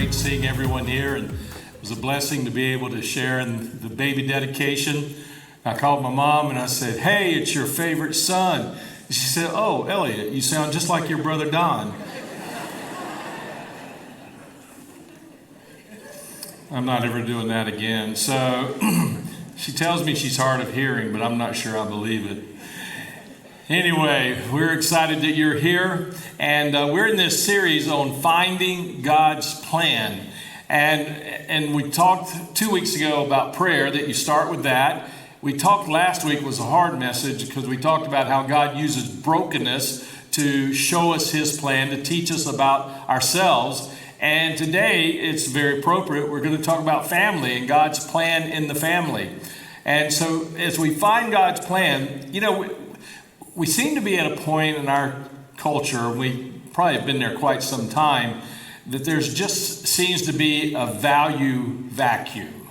great seeing everyone here, and it was a blessing to be able to share in the baby dedication. I called my mom and I said, "Hey, it's your favorite son." And she said, "Oh, Elliot, you sound just like your brother Don." I'm not ever doing that again. So she tells me she's hard of hearing, but I'm not sure I believe it. Anyway, we're excited that you're here, and we're in this series on finding God's plan. And we talked 2 weeks ago about prayer, that you start with that. We talked last week was a hard message because we talked about how God uses brokenness to show us his plan, to teach us about ourselves. And today it's very appropriate. We're going to talk about family and God's plan in the family. And so as we find God's plan, we seem to be at a point in our culture, we probably have been there quite some time, that there's just seems to be a value vacuum.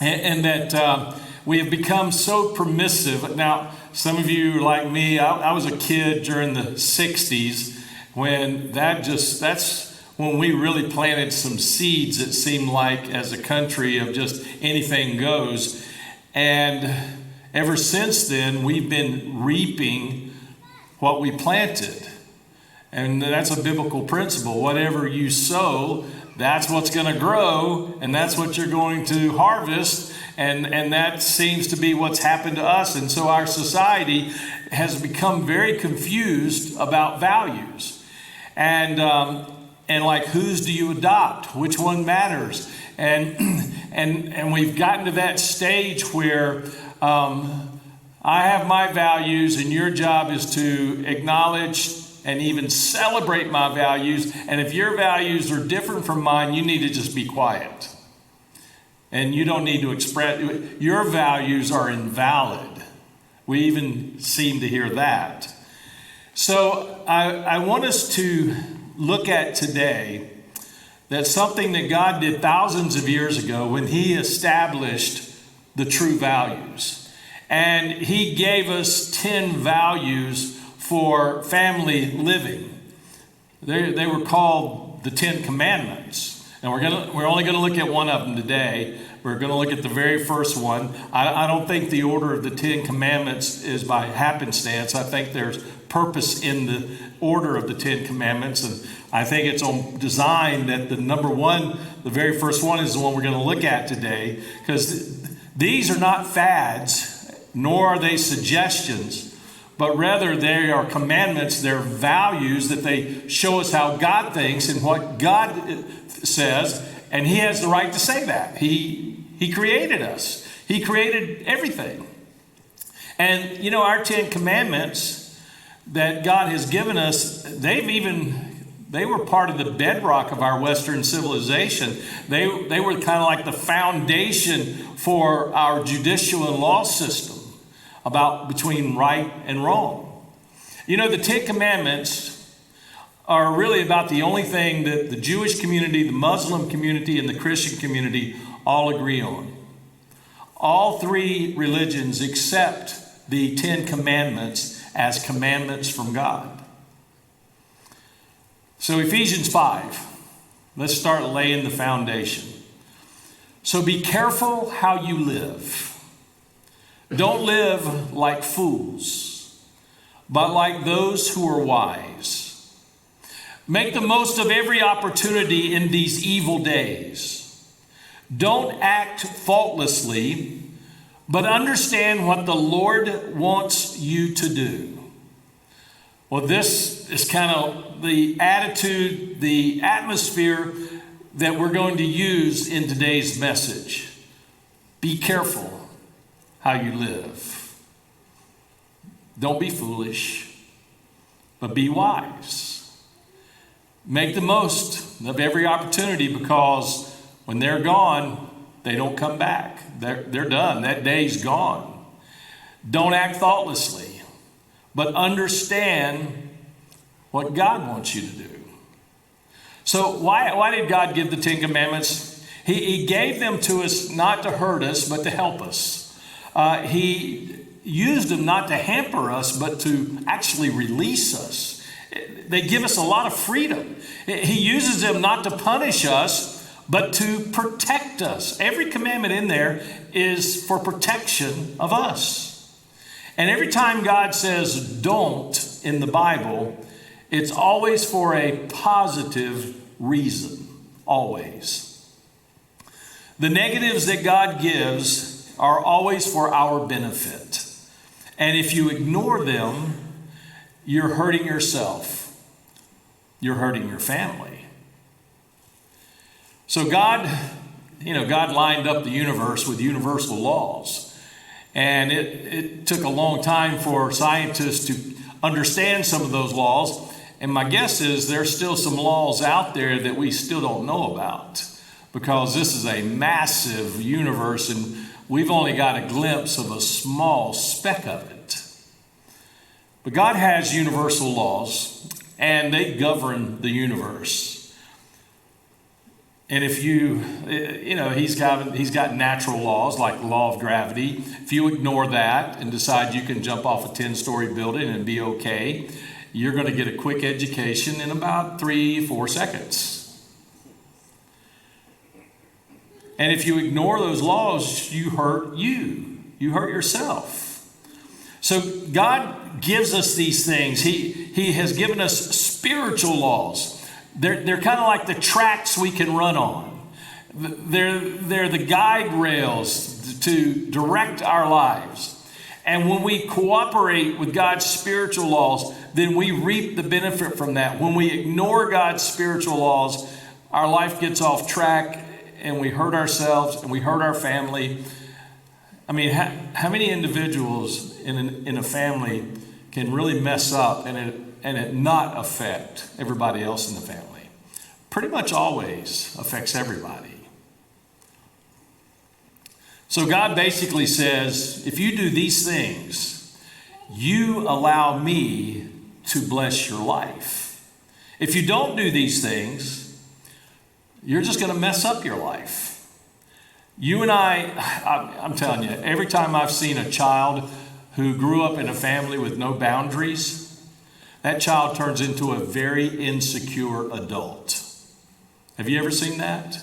And that we have become so permissive. Now, some of you like me, I was a kid during the 60s when that's when we really planted some seeds, it seemed like, as a country of just anything goes. And ever since then, we've been reaping what we planted. And that's a biblical principle. Whatever you sow, that's what's going to grow, and that's what you're going to harvest. And that seems to be what's happened to us. And so our society has become very confused about values. And like, whose do you adopt? Which one matters? And we've gotten to that stage where I have my values, and your job is to acknowledge and even celebrate my values. And if your values are different from mine, you need to just be quiet. And you don't need to express, your values are invalid. We even seem to hear that. So I want us to look at today that something that God did thousands of years ago when he established the true values. And he gave us 10 values for family living. They were called the 10 Commandments. And we're only going to look at one of them today. We're going to look at the very first one. I don't think the order of the 10 Commandments is by happenstance. I think there's purpose in the order of the 10 Commandments. And I think it's on design that the number one, the very first one, is the one we're going to look at today. Because these are not fads, nor are they suggestions, but rather they are commandments, they're values that they show us how God thinks and what God says, and he has the right to say that. He created us. He created everything. And our 10 commandments that God has given us, they were part of the bedrock of our Western civilization. They were kind of like the foundation for our judicial and law system about between right and wrong. The 10 Commandments are really about the only thing that the Jewish community, the Muslim community, and the Christian community all agree on. All three religions accept the 10 Commandments as commandments from God. So Ephesians 5, let's start laying the foundation. So be careful how you live. Don't live like fools, but like those who are wise. Make the most of every opportunity in these evil days. Don't act faultlessly, but understand what the Lord wants you to do. Well, this is kind of the attitude, the atmosphere that we're going to use in today's message. Be careful how you live. Don't be foolish, but be wise. Make the most of every opportunity, because when they're gone, they don't come back. They're done. That day's gone. Don't act thoughtlessly, but understand what God wants you to do. So why did God give the 10 Commandments? He gave them to us not to hurt us, but to help us. He used them not to hamper us, but to actually release us They give us a lot of freedom. He uses them not to punish us, but to protect us. Every commandment in there is for protection of us. And every time God says don't in the Bible, it's always for a positive reason. Always. The negatives that God gives are always for our benefit. And if you ignore them, you're hurting yourself. You're hurting your family. So God lined up the universe with universal laws. And it took a long time for scientists to understand some of those laws. And my guess is there's still some laws out there that we still don't know about, because this is a massive universe and we've only got a glimpse of a small speck of it. But God has universal laws and they govern the universe. And if he's got natural laws like the law of gravity. If you ignore that and decide you can jump off a 10-story building and be okay, you're going to get a quick education in about 3-4 seconds. And if you ignore those laws, you hurt yourself. So God gives us these things. He has given us spiritual laws. They're kind of like the tracks we can run on. They're the guide rails to direct our lives. And when we cooperate with God's spiritual laws, then we reap the benefit from that. When we ignore God's spiritual laws, our life gets off track and we hurt ourselves and we hurt our family. I mean, how many individuals in a family can really mess up and it not affect everybody else in the family? Pretty much always affects everybody. So God basically says, if you do these things, you allow me to bless your life. If you don't do these things, you're just going to mess up your life. You and I'm telling you, every time I've seen a child who grew up in a family with no boundaries, that child turns into a very insecure adult. Have you ever seen that?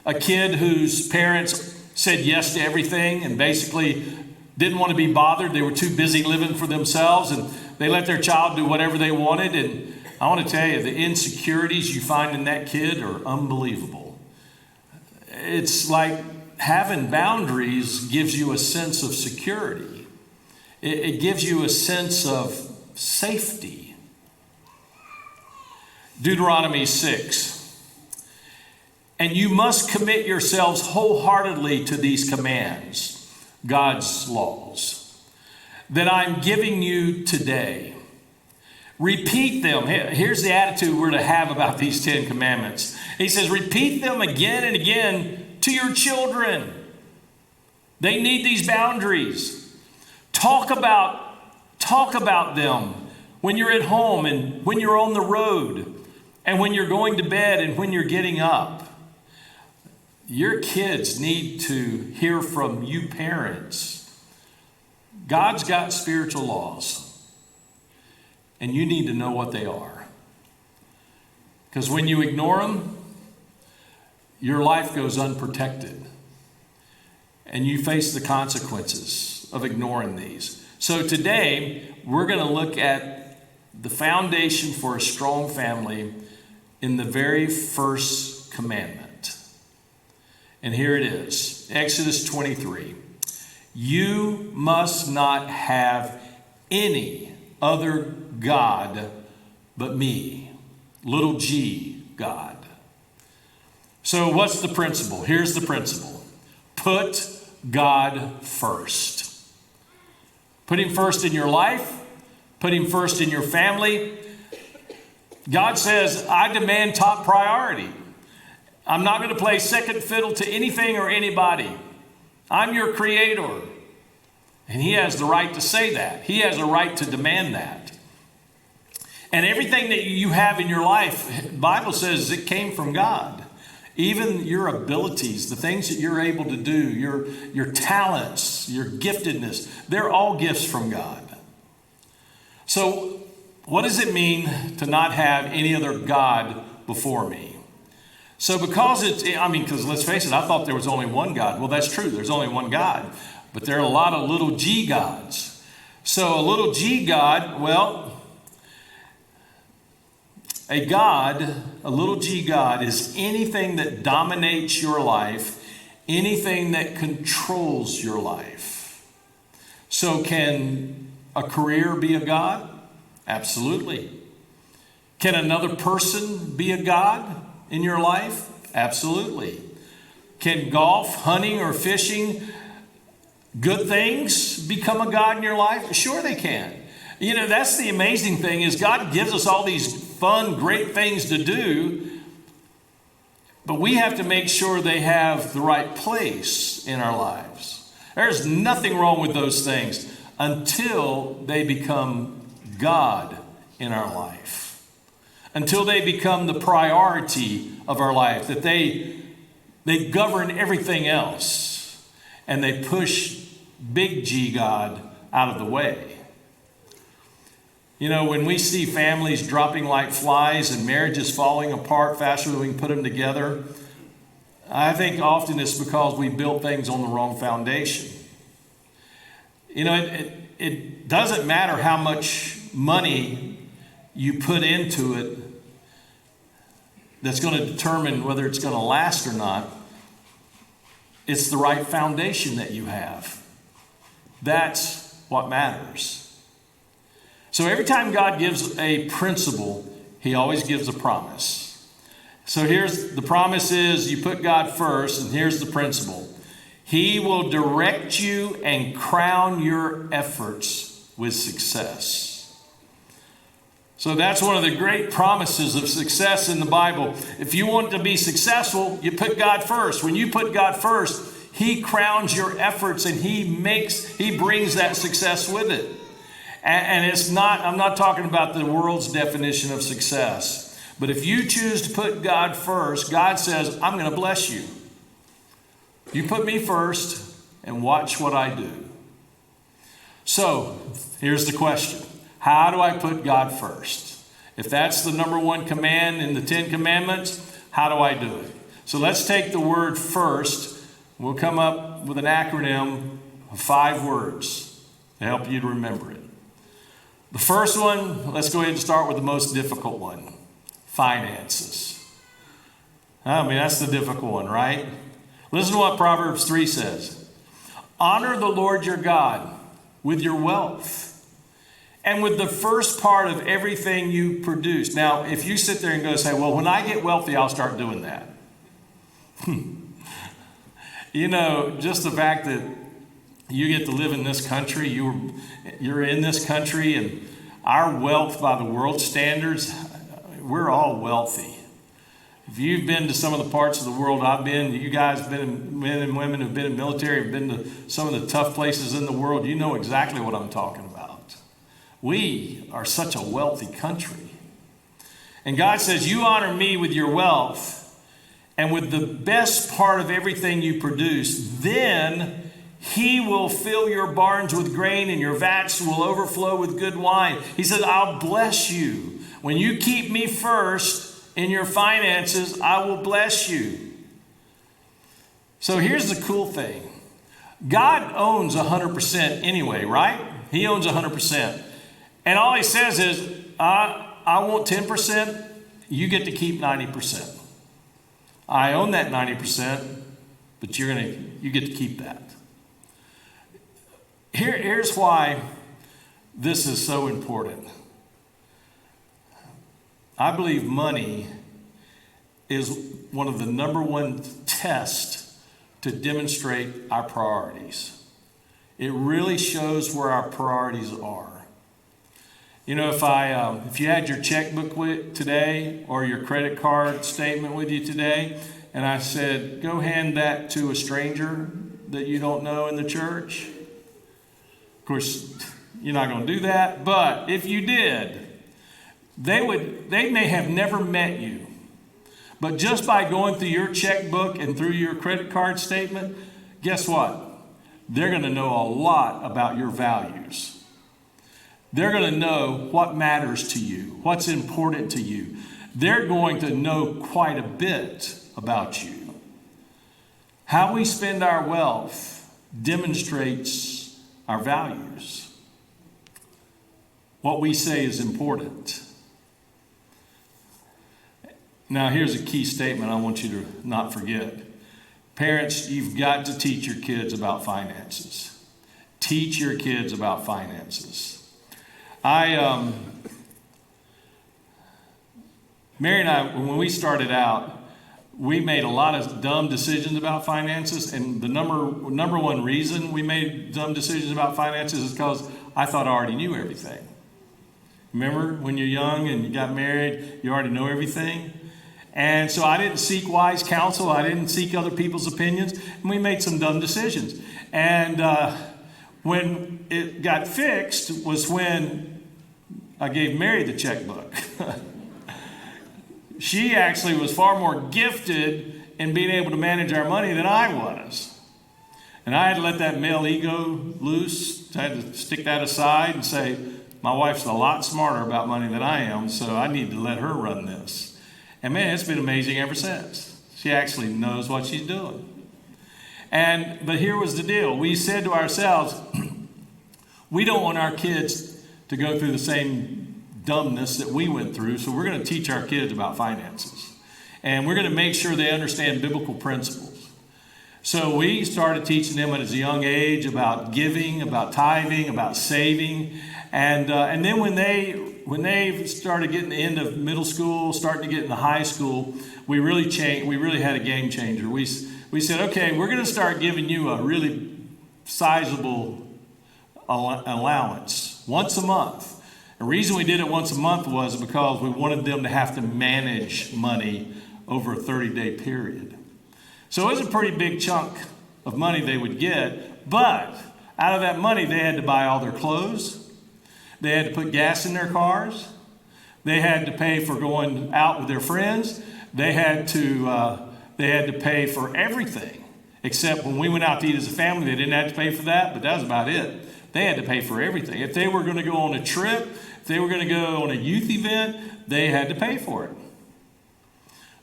A kid whose parents said yes to everything and basically didn't want to be bothered. They were too busy living for themselves and they let their child do whatever they wanted. And I want to tell you, the insecurities you find in that kid are unbelievable. It's like having boundaries gives you a sense of security. It gives you a sense of safety. Deuteronomy 6. And you must commit yourselves wholeheartedly to these commands, God's laws, that I'm giving you today. Repeat them. Here's the attitude we're to have about these 10 commandments. He says, repeat them again and again to your children. They need these boundaries. Talk about them when you're at home and when you're on the road and when you're going to bed and when you're getting up. Your kids need to hear from you parents. God's got spiritual laws, and you need to know what they are. Because when you ignore them, your life goes unprotected, and you face the consequences of ignoring these. So today, we're going to look at the foundation for a strong family in the very first commandment. And here it is, Exodus 23. You must not have any other God but me, little g, God. So what's the principle? Here's the principle. Put God first. Put him first in your life. Put him first in your family. God says, I demand top priority. I'm not going to play second fiddle to anything or anybody. I'm your creator. And he has the right to say that. He has a right to demand that. And everything that you have in your life, the Bible says it came from God. Even your abilities, the things that you're able to do, your talents, your giftedness, they're all gifts from God. So What does it mean to not have any other God before me? So because because let's face it, I thought there was only one God. Well, that's true. There's only one God. But there are a lot of little g gods. So a little g God, well, a little g God is anything that dominates your life, anything that controls your life. So can a career be a God? Absolutely. Can another person be a God in your life? Absolutely. Can golf, hunting, or fishing, good things become a God in your life? Sure they can. You know, that's the amazing thing is God gives us all these fun, great things to do, but we have to make sure they have the right place in our lives. There's nothing wrong with those things until they become God in our life, until they become the priority of our life, that they govern everything else, and they push big G God out of the way. You know, when we see families dropping like flies and marriages falling apart faster than we can put them together, I think often it's because we built things on the wrong foundation. You know, it doesn't matter how much money you put into it that's going to determine whether it's going to last or not. It's the right foundation that you have. That's what matters. So every time God gives a principle, he always gives a promise. So here's the promise is you put God first, and here's the principle. He will direct you and crown your efforts with success. So that's one of the great promises of success in the Bible. If you want to be successful, you put God first. When you put God first, he crowns your efforts and he brings that success with it. And I'm not talking about the world's definition of success. But if you choose to put God first, God says, I'm going to bless you. You put me first and watch what I do. So here's the question. How do I put God first? If that's the number one command in the 10 Commandments, how do I do it? So let's take the word first. We'll come up with an acronym of 5 words to help you to remember it. The first one, let's go ahead and start with the most difficult one. Finances. I mean, that's the difficult one, right? Listen to what Proverbs 3 says. Honor the Lord your God with your wealth and with the first part of everything you produce. Now, if you sit there and go say, well, when I get wealthy, I'll start doing that. You know, just the fact that you get to live in this country, you're in this country, and our wealth by the world standards, we're all wealthy. If you've been to some of the parts of the world I've been, you guys have been, men and women who've been in the military, have been to some of the tough places in the world, you know exactly what I'm talking about. We are such a wealthy country. And God says, you honor me with your wealth and with the best part of everything you produce, then he will fill your barns with grain and your vats will overflow with good wine. He says, I'll bless you. When you keep me first in your finances, I will bless you. So here's the cool thing. God owns 100% anyway, right? He owns 100%. And all he says is, I want 10%, you get to keep 90%. I own that 90%, but you get to keep that. Here's why this is so important. I believe money is one of the number one tests to demonstrate our priorities. It really shows where our priorities are. You know, if you had your checkbook with today or your credit card statement with you today, and I said, go hand that to a stranger that you don't know in the church. Of course, you're not going to do that, but if you did, they may have never met you. But just by going through your checkbook and through your credit card statement, guess what? They're going to know a lot about your values. They're going to know what matters to you, what's important to you. They're going to know quite a bit about you. How we spend our wealth demonstrates our values. What we say is important. Now, here's a key statement I want you to not forget. Parents, you've got to teach your kids about finances. Teach your kids about finances. Mary and I, when we started out, we made a lot of dumb decisions about finances, and the number one reason we made dumb decisions about finances is because I thought I already knew everything. Remember when you're young and you got married, you already know everything? And so I didn't seek wise counsel. I didn't seek other people's opinions, and we made some dumb decisions. And when it got fixed was when I gave Mary the checkbook. She actually was far more gifted in being able to manage our money than I was. And I had to let that male ego loose. I had to stick that aside and say, my wife's a lot smarter about money than I am, so I need to let her run this. And man, it's been amazing ever since. She actually knows what she's doing. But here was the deal. We said to ourselves, we don't want our kids to go through the same dumbness that we went through, so we're going to teach our kids about finances. And we're going to make sure they understand biblical principles. So we started teaching them at a young age about giving, about tithing, about saving. And then when they started getting the end of middle school, starting to get into high school, we really changed. We really had a game changer. We said, okay, we're going to start giving you a really sizable allowance once a month. The reason we did it once a month was because we wanted them to have to manage money over a 30-day period. So it was a pretty big chunk of money they would get, but out of that money, they had to buy all their clothes. They had to put gas in their cars. They had to pay for going out with their friends. They had to pay for everything, except when we went out to eat as a family, they didn't have to pay for that, but that was about it. They had to pay for everything. If they were going to go on a trip, if they were going to go on a youth event, they had to pay for it.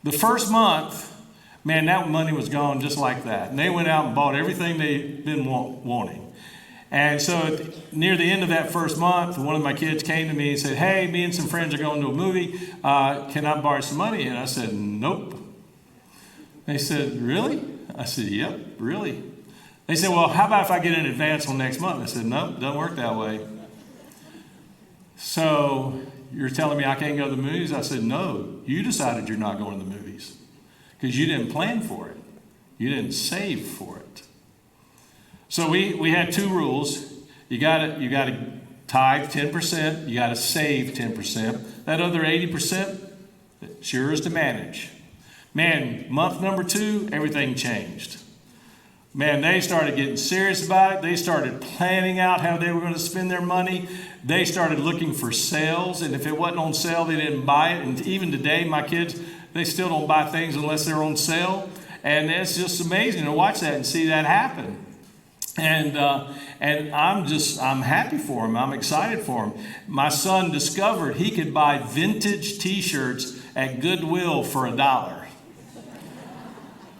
The first month, man, that money was gone just like that. And they went out and bought everything they'd been wanting. And so near the end of that first month, one of my kids came to me and said, hey, me and some friends are going to a movie. Can I borrow some money? And I said, nope. They said, really? I said, yep, really. They said, well, how about if I get an advance on next month? I said, no, it doesn't work that way. So you're telling me I can't go to the movies? I said, no, you decided you're not going to the movies because you didn't plan for it. You didn't save for it. So we had two rules. You got to tithe 10%. You got to save 10%. That other 80%, it's yours to manage. Man, month number 2, everything changed. Man, they started getting serious about it. They started planning out how they were going to spend their money. They started looking for sales, and if it wasn't on sale, they didn't buy it. And even today, my kids, they still don't buy things unless they're on sale. And it's just amazing to watch that and see that happen. And I'm happy for him. I'm excited for him. My son discovered he could buy vintage T-shirts at Goodwill for $1.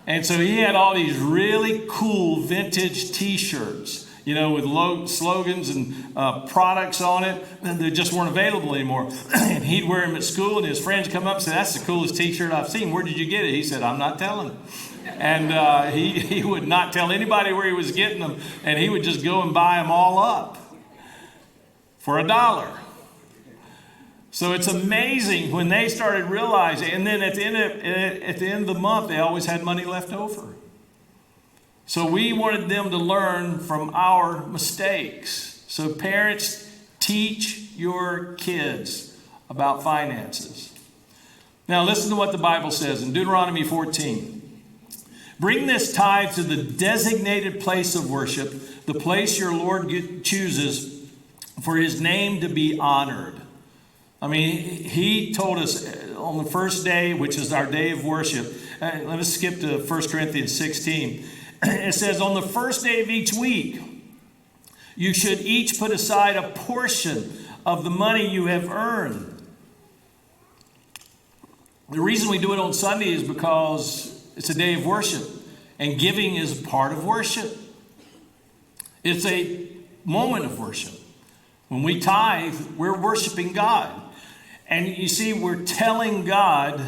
And so he had all these really cool vintage T-shirts, with slogans and products on it that just weren't available anymore. And he'd wear them at school, and his friends come up and say, that's the coolest T-shirt I've seen. Where did you get it? He said, I'm not telling. And he would not tell anybody where he was getting them, and he would just go and buy them all up for $1. So it's amazing when they started realizing, and then at the end of the month, they always had money left over. So we wanted them to learn from our mistakes. So parents, teach your kids about finances. Now listen to what the Bible says in Deuteronomy 14. Bring this tithe to the designated place of worship, the place your Lord chooses for his name to be honored. I mean, he told us on the first day, which is our day of worship. Let us skip to 1 Corinthians 16. It says, on the first day of each week, you should each put aside a portion of the money you have earned. The reason we do it on Sunday is because it's a day of worship, and giving is part of worship. It's a moment of worship. When we tithe, we're worshiping God. And you see, we're telling God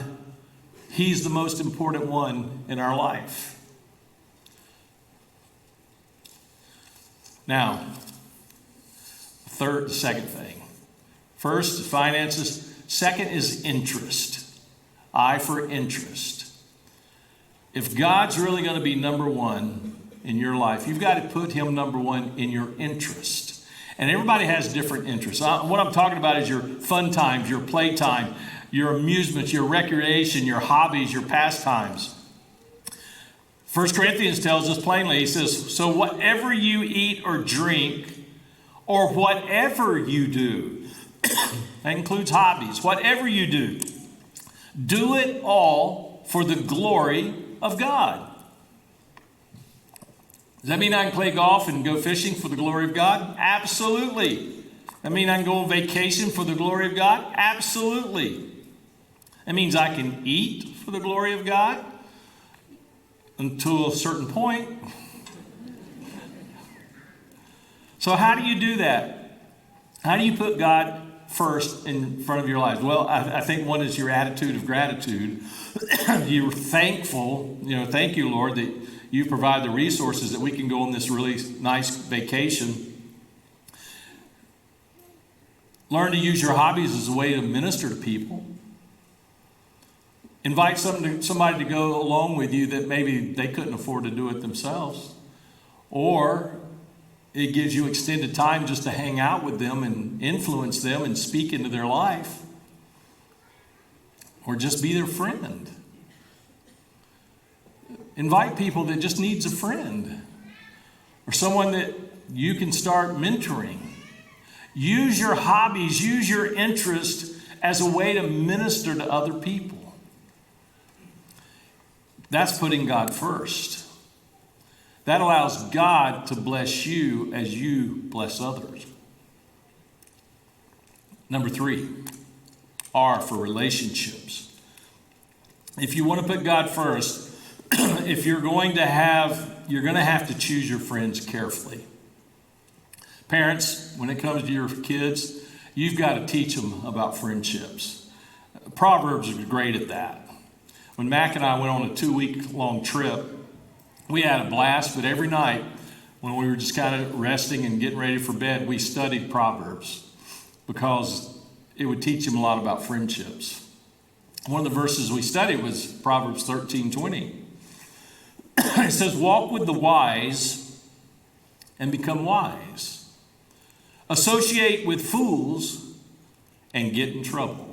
He's the most important one in our life. Now, the second thing. First is finances. Second is interest. I for interest. If God's really going to be number one in your life, you've got to put Him number one in your interest. And everybody has different interests. What I'm talking about is your fun times, your playtime, your amusements, your recreation, your hobbies, your pastimes. 1 Corinthians tells us plainly, he says, so whatever you eat or drink, or whatever you do, that includes hobbies, whatever you do it all for the glory of God. Does that mean I can play golf and go fishing for the glory of God? Absolutely. That mean I can go on vacation for the glory of God? Absolutely. That means I can eat for the glory of God until a certain point. So how do you do that? How do you put God first in front of your life? Well, I think one is your attitude of gratitude. You're thankful, thank you, Lord, that you provide the resources that we can go on this really nice vacation. Learn to use your hobbies as a way to minister to people. Invite somebody to go along with you that maybe they couldn't afford to do it themselves. Or it gives you extended time just to hang out with them and influence them and speak into their life. Or just be their friend. Invite people that just needs a friend. Or someone that you can start mentoring. Use your hobbies, use your interest as a way to minister to other people. That's putting God first. That allows God to bless you as you bless others. Number 3, R for relationships. If you want to put God first, if you're going to have to choose your friends carefully. Parents, when it comes to your kids, you've got to teach them about friendships. Proverbs are great at that. When Mac and I went on a 2-week-long trip, we had a blast, but every night when we were just kind of resting and getting ready for bed, we studied Proverbs because it would teach them a lot about friendships. One of the verses we studied was Proverbs 13:20. It says, walk with the wise and become wise. Associate with fools and get in trouble.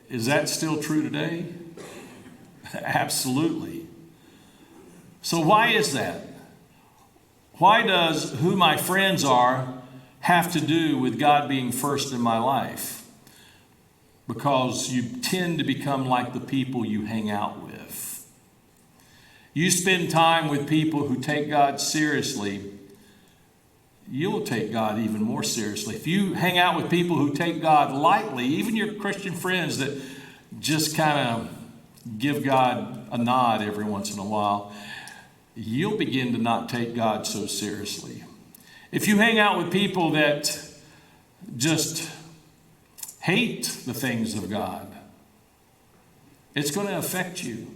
Is that still true today? Absolutely. So why is that? Why does who my friends are have to do with God being first in my life? Because you tend to become like the people you hang out with. You spend time with people who take God seriously, you'll take God even more seriously. If you hang out with people who take God lightly, even your Christian friends that just kind of give God a nod every once in a while, you'll begin to not take God so seriously. If you hang out with people that just hate the things of God, it's going to affect you.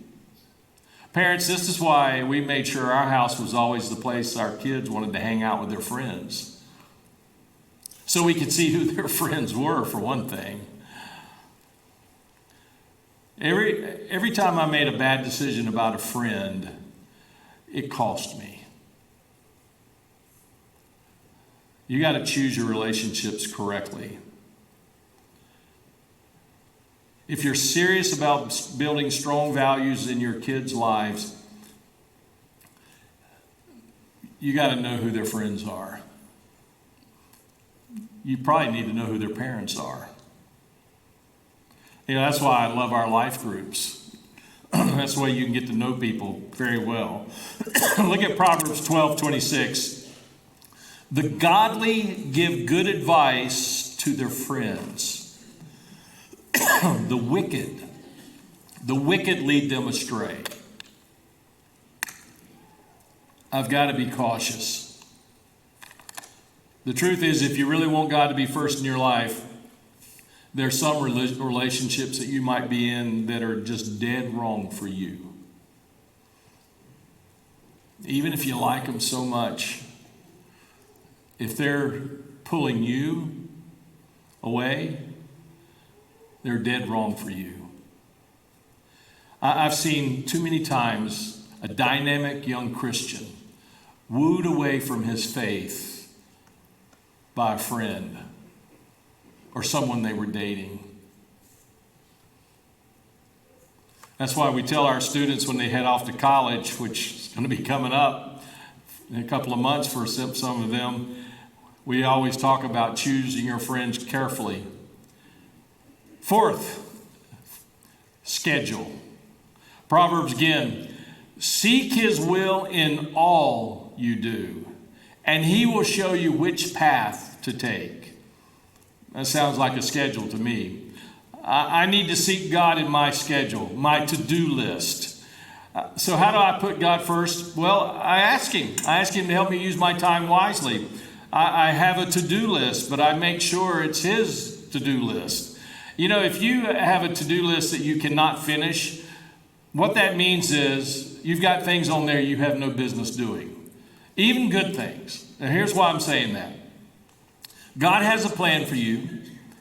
Parents, this is why we made sure our house was always the place our kids wanted to hang out with their friends. So we could see who their friends were, for one thing. Every time I made a bad decision about a friend, it cost me. You got to choose your relationships correctly. If you're serious about building strong values in your kids' lives, you got to know who their friends are. You probably need to know who their parents are. That's why I love our life groups. That's the way you can get to know people very well. Look at Proverbs 12:26. The godly give good advice to their friends. The wicked lead them astray. I've got to be cautious. The truth is, if you really want God to be first in your life, there's some relationships that you might be in that are just dead wrong for you. Even if you like them so much, if they're pulling you away, they're dead wrong for you. I've seen too many times a dynamic young Christian wooed away from his faith by a friend or someone they were dating. That's why we tell our students when they head off to college, which is going to be coming up in a couple of months for some of them, we always talk about choosing your friends carefully. Fourth, schedule. Proverbs again, seek his will in all you do, and he will show you which path to take. That sounds like a schedule to me. I need to seek God in my schedule, my to-do list. So how do I put God first? Well, I ask him. I ask him to help me use my time wisely. I have a to-do list, but I make sure it's his to-do list. You know, if you have a to-do list that you cannot finish, what that means is you've got things on there you have no business doing, even good things. Now, here's why I'm saying that. God has a plan for you.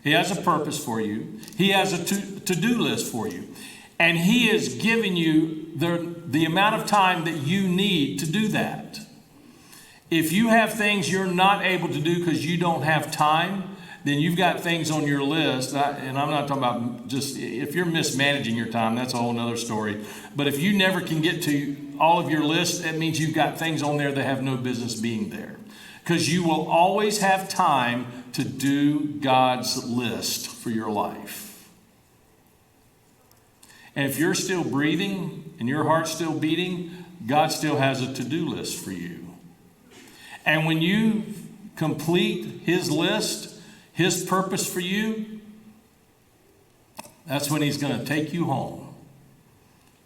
He has a purpose for you. He has a to-do list for you. And he is giving you the amount of time that you need to do that. If you have things you're not able to do because you don't have time, then you've got things on your list. And I'm not talking about just if you're mismanaging your time, that's a whole other story. But if you never can get to all of your lists, that means you've got things on there that have no business being there. Because you will always have time to do God's list for your life. And if you're still breathing and your heart's still beating, God still has a to-do list for you. And when you complete his list, his purpose for you, that's when he's going to take you home.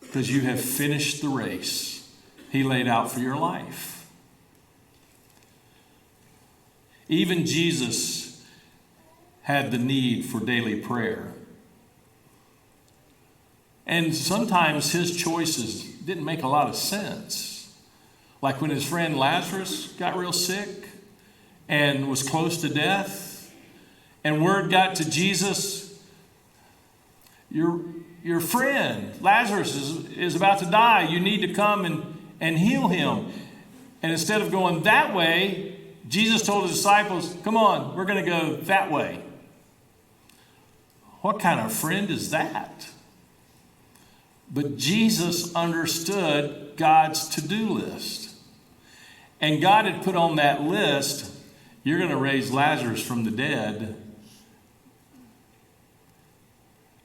Because you have finished the race he laid out for your life. Even Jesus had the need for daily prayer. And sometimes his choices didn't make a lot of sense. Like when his friend Lazarus got real sick and was close to death, and word got to Jesus, your friend Lazarus is about to die. You need to come and heal him. And instead of going that way, Jesus told his disciples, come on, we're going to go that way. What kind of friend is that? But Jesus understood God's to-do list. And God had put on that list, you're going to raise Lazarus from the dead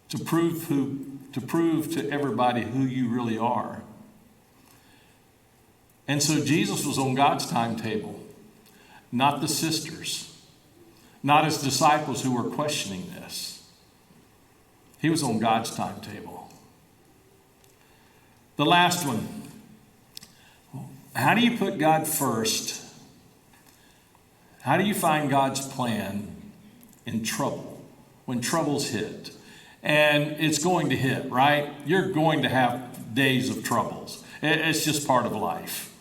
to prove to everybody who you really are. And so Jesus was on God's timetable, not the sisters, not his disciples who were questioning this. He was on God's timetable. The last one. How do you put God first? How do you find God's plan in trouble, when troubles hit? And it's going to hit, right? You're going to have days of troubles. It's just part of life.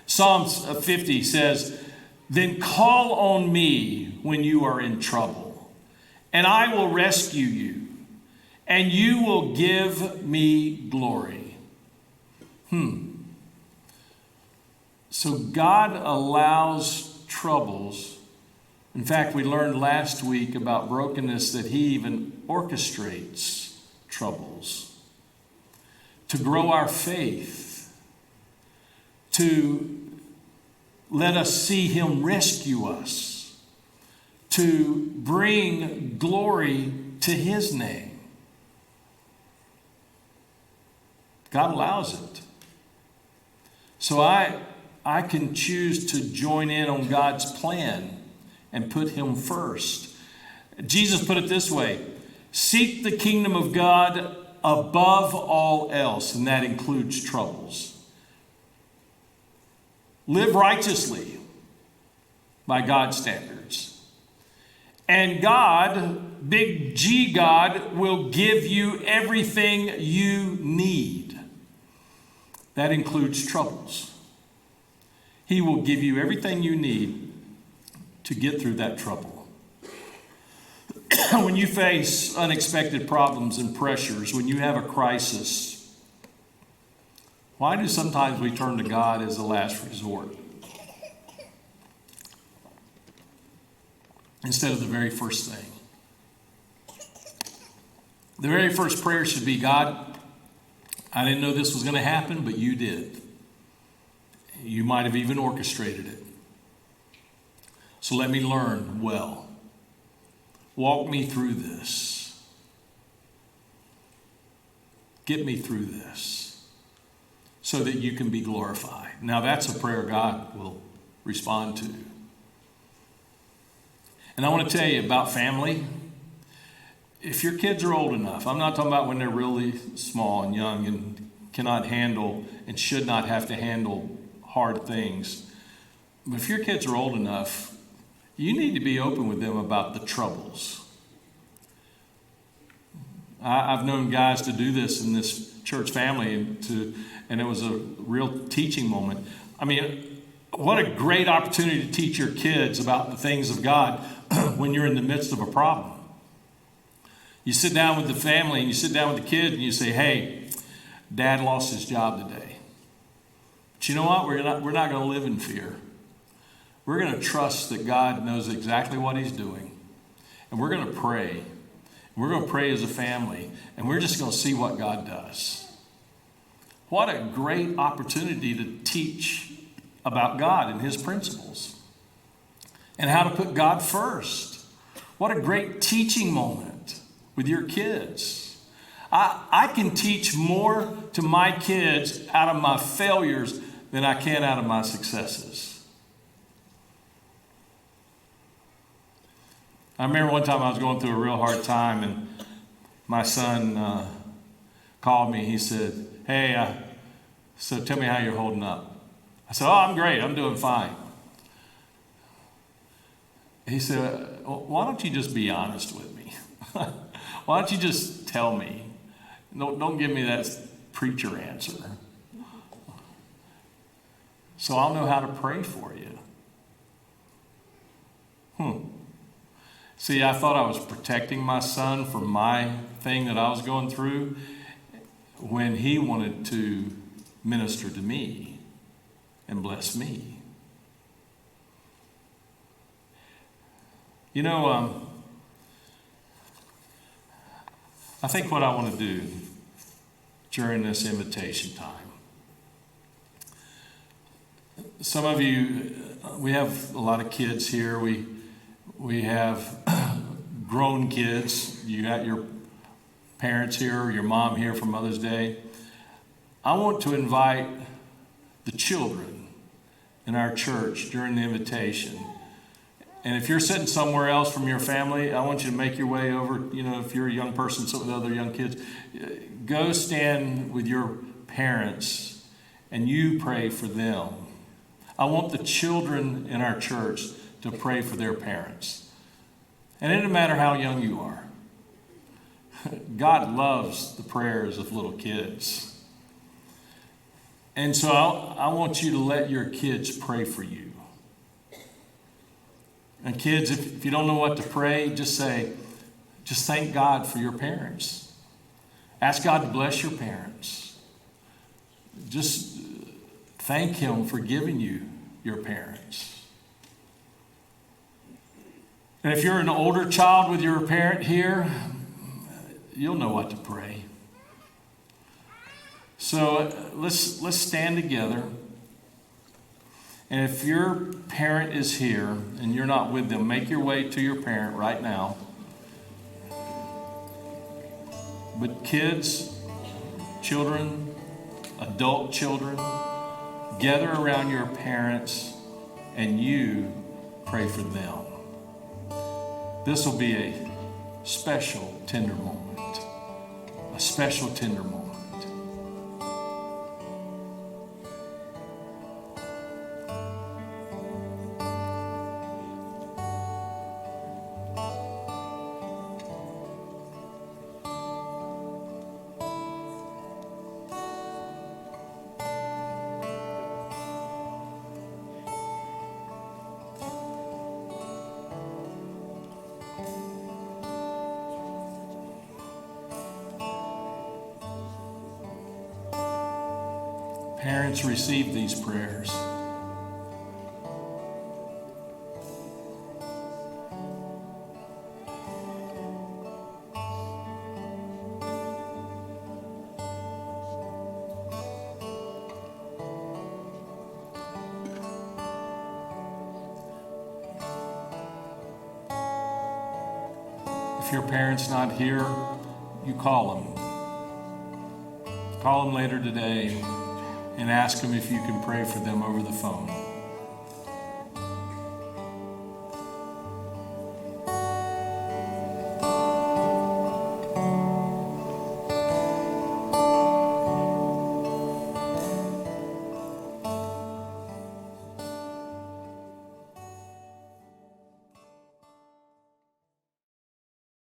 Psalms 50 says, then call on me when you are in trouble, and I will rescue you, and you will give me glory. So God allows troubles. In fact, we learned last week about brokenness that he even orchestrates troubles to grow our faith, to let us see him rescue us, to bring glory to his name. God allows it. So I I can choose to join in on God's plan and put him first. Jesus put it this way: seek the kingdom of God above all else, and that includes troubles. Live righteously by God's standards. And God, big G God, will give you everything you need. That includes troubles. He will give you everything you need to get through that trouble. When you face unexpected problems and pressures, when you have a crisis, why do sometimes we turn to God as a last resort instead of the very first thing? The very first prayer should be, God, I didn't know this was going to happen, but you did. You might have even orchestrated it. So let me learn well. Walk me through this. Get me through this so that you can be glorified. Now that's a prayer God will respond to. And I want to tell you about family. If your kids are old enough, I'm not talking about when they're really small and young and cannot handle and should not have to handle hard things. But if your kids are old enough, you need to be open with them about the troubles. I've known guys to do this in this church family, and it was a real teaching moment. I mean, what a great opportunity to teach your kids about the things of God when you're in the midst of a problem. You sit down with the family and you sit down with the kid and you say, hey, Dad lost his job today. But you know what? We're not going to live in fear. We're going to trust that God knows exactly what he's doing. And we're going to pray. We're going to pray as a family. And we're just going to see what God does. What a great opportunity to teach about God and his principles. And how to put God first. What a great teaching moment with your kids. I can teach more to my kids out of my failures than I can out of my successes. I remember one time I was going through a real hard time, and my son called me. He said, hey, so tell me how you're holding up. I said, oh, I'm great. I'm doing fine. He said, well, why don't you just be honest with me? Why don't you just tell me? Don't give me that preacher answer. So I'll know how to pray for you. See, I thought I was protecting my son from my thing that I was going through when he wanted to minister to me and bless me. You know, I think what I want to do during this invitation time, some of you, we have a lot of kids here. We have grown kids. You got your parents here, or your mom here for Mother's Day. I want to invite the children in our church during the invitation. And if you're sitting somewhere else from your family, I want you to make your way over. You know, if you're a young person, some of the other young kids, go stand with your parents and you pray for them. I want the children in our church to pray for their parents. And it doesn't matter how young you are. God loves the prayers of little kids. And so I want you to let your kids pray for you. And kids, if you don't know what to pray, just thank God for your parents. Ask God to bless your parents. Just thank him for giving you your parents. And if you're an older child with your parent here, you'll know what to pray. So let's stand together. And if your parent is here and you're not with them, make your way to your parent right now. But kids, children, adult children, gather around your parents and you pray for them. This will be a special, tender moment. A special, tender moment. Parents, receive these prayers. If your parent's not here, you call them. Call them later today and ask them if you can pray for them over the phone.